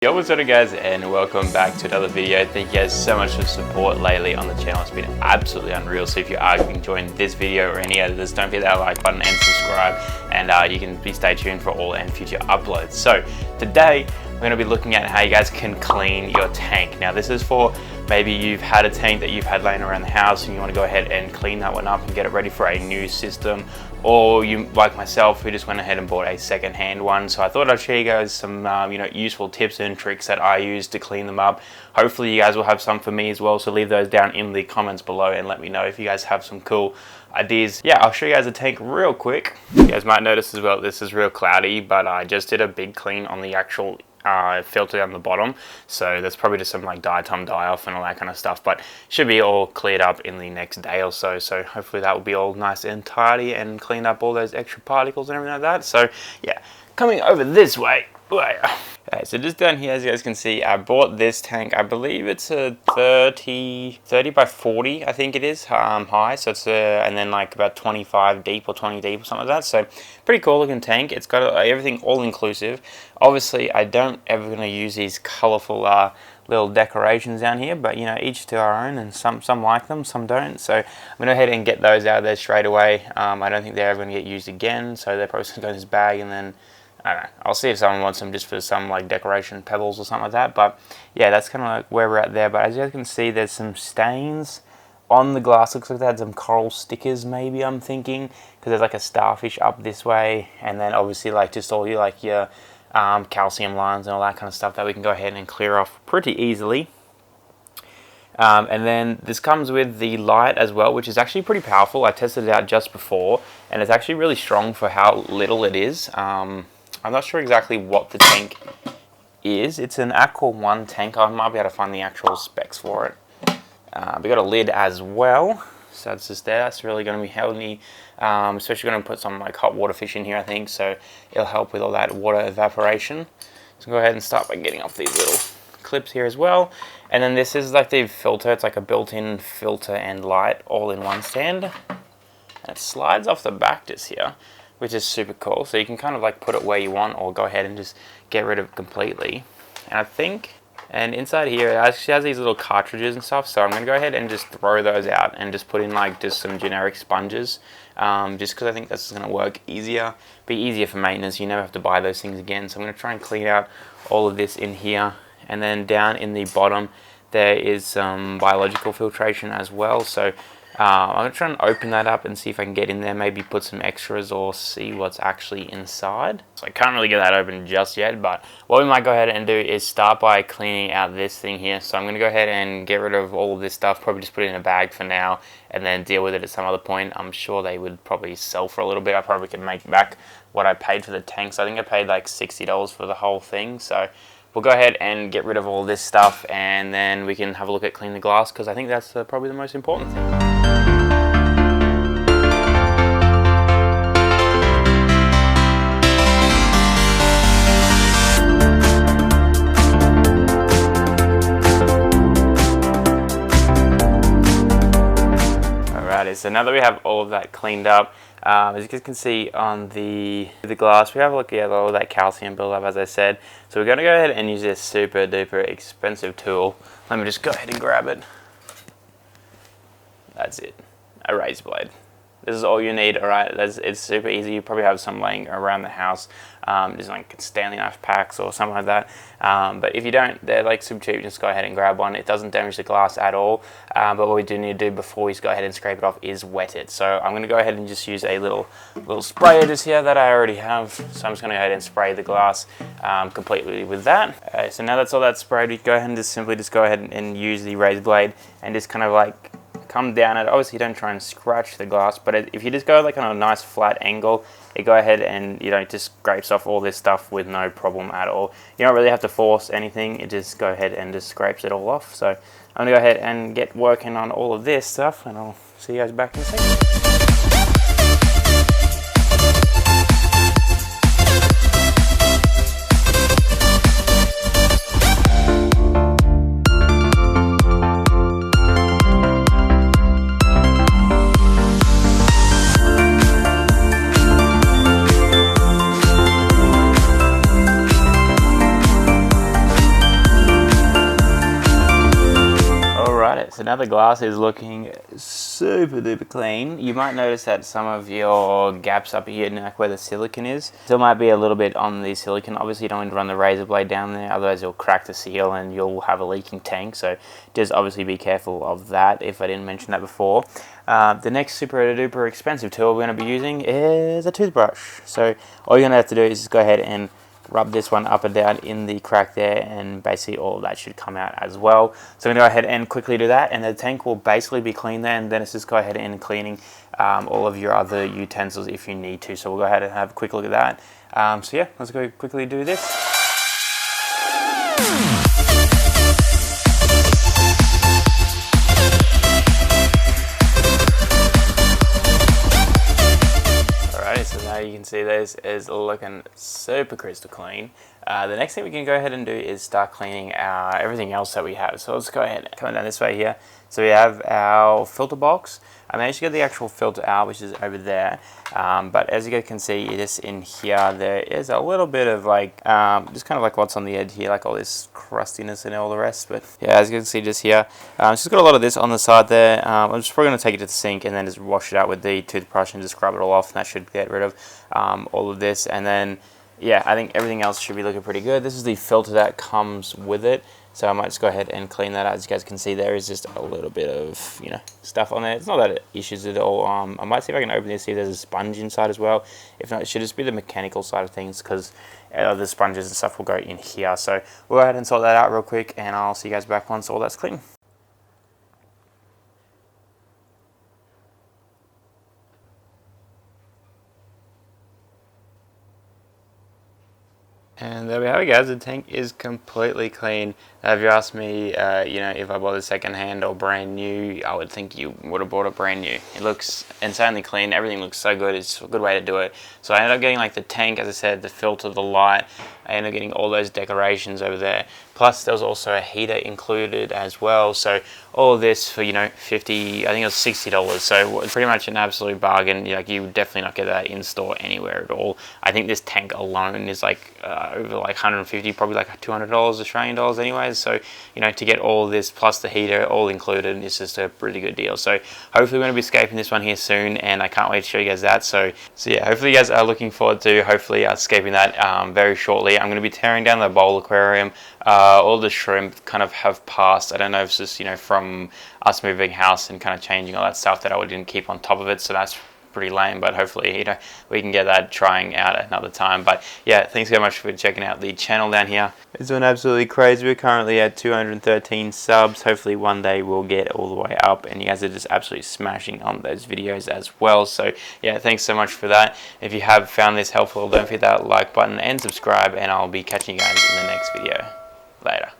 Yo, what's up guys, and welcome back to another video. Thank you guys so much for the support lately on the channel. It's been absolutely unreal. So if you are enjoying this video or any others, don't forget that like button and subscribe, and you can stay tuned for all and future uploads. So today we're going to be looking at how you guys can clean your tank. Now this is for maybe you've had a tank that you've had laying around the house and you want to go ahead and clean that one up and get it ready for a new system, or you, like myself, who just went ahead and bought a second-hand one. So I thought I'd show you guys some useful tips and tricks that I use to clean them up. Hopefully you guys will have some for me as well, so leave those down in the comments below and let me know if you guys have some cool ideas. Yeah, I'll show you guys the tank real quick. You guys might notice as well this is real cloudy, but I just did a big clean on the actual filter down the bottom, so there's probably just some like diatom die off and all that kind of stuff, but should be all cleared up in the next day or so. So hopefully that will be all nice and tidy and clean up all those extra particles and everything like that. So yeah, coming over this way. Okay, so just down here, as you guys can see, I bought this tank. I believe it's a 30 by 40, I think it is, high. So it's and then like about 25 deep or 20 deep or something like that. So pretty cool looking tank. It's got everything all inclusive. Obviously, I don't ever going to use these colorful little decorations down here, but you know, each to our own, and some like them, some don't. So I'm going to go ahead and get those out of there straight away. I don't think they're ever going to get used again, so they're probably going to go in this bag, and then I don't know, I'll see if someone wants them just for some like decoration pebbles or something like that. But yeah, that's kind of like where we're at there. But as you guys can see, there's some stains on the glass. Looks like they had some coral stickers, maybe, I'm thinking, because there's like a starfish up this way, and then obviously like just all your calcium lines and all that kind of stuff that we can go ahead and clear off pretty easily. And then this comes with the light as well, which is actually pretty powerful. I tested it out just before, and it's actually really strong for how little it is. I'm not sure exactly what the tank is. It's an Aqua 1 tank. I might be able to find the actual specs for it. We got a lid as well, so that's just there. That's really going to be healthy, especially going to put some like hot water fish in here, I think, so it'll help with all that water evaporation. So go ahead and start by getting off these little clips here as well. And then this is like the filter. It's like a built-in filter and light all in one stand. And it slides off the back just here, which is super cool. So you can kind of like put it where you want, or go ahead and just get rid of it completely. And inside here it actually has these little cartridges and stuff, so I'm going to go ahead and just throw those out and just put in like just some generic sponges, just because I think that's going to work easier, be easier for maintenance. You never have to buy those things again. So I'm going to try and clean out all of this in here, and then down in the bottom there is some biological filtration as well. So I'm going to try and open that up and see if I can get in there, maybe put some extras or see what's actually inside. So I can't really get that open just yet, but what we might go ahead and do is start by cleaning out this thing here. So I'm going to go ahead and get rid of all of this stuff, probably just put it in a bag for now, and then deal with it at some other point. I'm sure they would probably sell for a little bit. I probably could make back what I paid for the tanks. I think I paid like $60 for the whole thing. So we'll go ahead and get rid of all this stuff, and then we can have a look at cleaning the glass, because I think that's probably the most important thing. So now that we have all of that cleaned up, as you guys can see on the glass, we have all of that calcium buildup, as I said. So we're going to go ahead and use this super duper expensive tool. Let me just go ahead and grab it. That's it, a razor blade. This is all you need, alright? It's super easy. You probably have some laying around the house, just like Stanley knife packs or something like that. But if you don't, they're like super cheap. Just go ahead and grab one. It doesn't damage the glass at all. But what we do need to do before we go ahead and scrape it off is wet it. So I'm going to go ahead and just use a little sprayer just here that I already have. So I'm just going to go ahead and spray the glass completely with that. So now that's all that's sprayed, we go ahead and just simply go ahead and use the razor blade and just kind of like come down it. Obviously, you don't try and scratch the glass, but if you just go like on a nice flat angle, it go ahead and just scrapes off all this stuff with no problem at all. You don't really have to force anything. It just go ahead and just scrapes it all off. So I'm gonna go ahead and get working on all of this stuff, and I'll see you guys back in a second. So now the glass is looking super duper clean. You might notice that some of your gaps up here, like where the silicone is, still might be a little bit on the silicone. Obviously you don't want to run the razor blade down there, otherwise you'll crack the seal and you'll have a leaking tank. So just obviously be careful of that if I didn't mention that before. The next super duper expensive tool we're going to be using is a toothbrush. So all you're going to have to do is just go ahead and rub this one up and down in the crack there, and basically all of that should come out as well. So I'm going to go ahead and quickly do that, and the tank will basically be clean there, and then it's just go ahead and cleaning all of your other utensils if you need to. So we'll go ahead and have a quick look at that. So yeah, let's go quickly do this. So now you can see this is looking super crystal clean. The next thing we can go ahead and do is start cleaning everything else that we have. So let's go ahead and come down this way here. So we have our filter box. I managed to get the actual filter out, which is over there. But as you guys can see, this in here, there is a little bit of like, just kind of like what's on the edge here, like all this crustiness and all the rest. But yeah, as you can see just here, it's just got a lot of this on the side there. I'm just probably going to take it to the sink and then just wash it out with the toothbrush and just scrub it all off, and that should get rid of all of this. And then yeah, I think everything else should be looking pretty good. This is the filter that comes with it. So I might just go ahead and clean that out. As you guys can see, there is just a little bit of, you know, stuff on there. It's not that it issues at all. I might see if I can open this, see if there's a sponge inside as well. If not, it should just be the mechanical side of things, because the sponges and stuff will go in here. So we'll go ahead and sort that out real quick, and I'll see you guys back once all that's clean. And there we have it, guys. The tank is completely clean. If you ask me, you know, if I bought it second hand or brand new, I would think you would have bought it brand new. It looks insanely clean. Everything looks so good. It's a good way to do it. So I ended up getting like the tank, as I said, the filter, the light. I ended up getting all those decorations over there. Plus there was also a heater included as well. So all of this for, you know, I think it was $60. So pretty much an absolute bargain. Like, you would definitely not get that in store anywhere at all. I think this tank alone is like over like 150, probably like $200 Australian dollars anyways. So, you know, to get all of this plus the heater all included, it's just a really good deal. So hopefully we're going to be scaping this one here soon, and I can't wait to show you guys that. So yeah, hopefully you guys are looking forward to hopefully scaping that very shortly. I'm going to be tearing down the bowl aquarium. All the shrimp kind of have passed. I don't know if it's just, you know, from us moving house and kind of changing all that stuff that I didn't keep on top of it. So that's pretty lame, but hopefully, you know, we can get that trying out at another time. But yeah, thanks so much for checking out the channel down here. It's been absolutely crazy. We're currently at 213 subs. Hopefully one day we'll get all the way up, and you guys are just absolutely smashing on those videos as well. So yeah, thanks so much for that. If you have found this helpful, don't forget that like button and subscribe, and I'll be catching you guys in the next video. Later.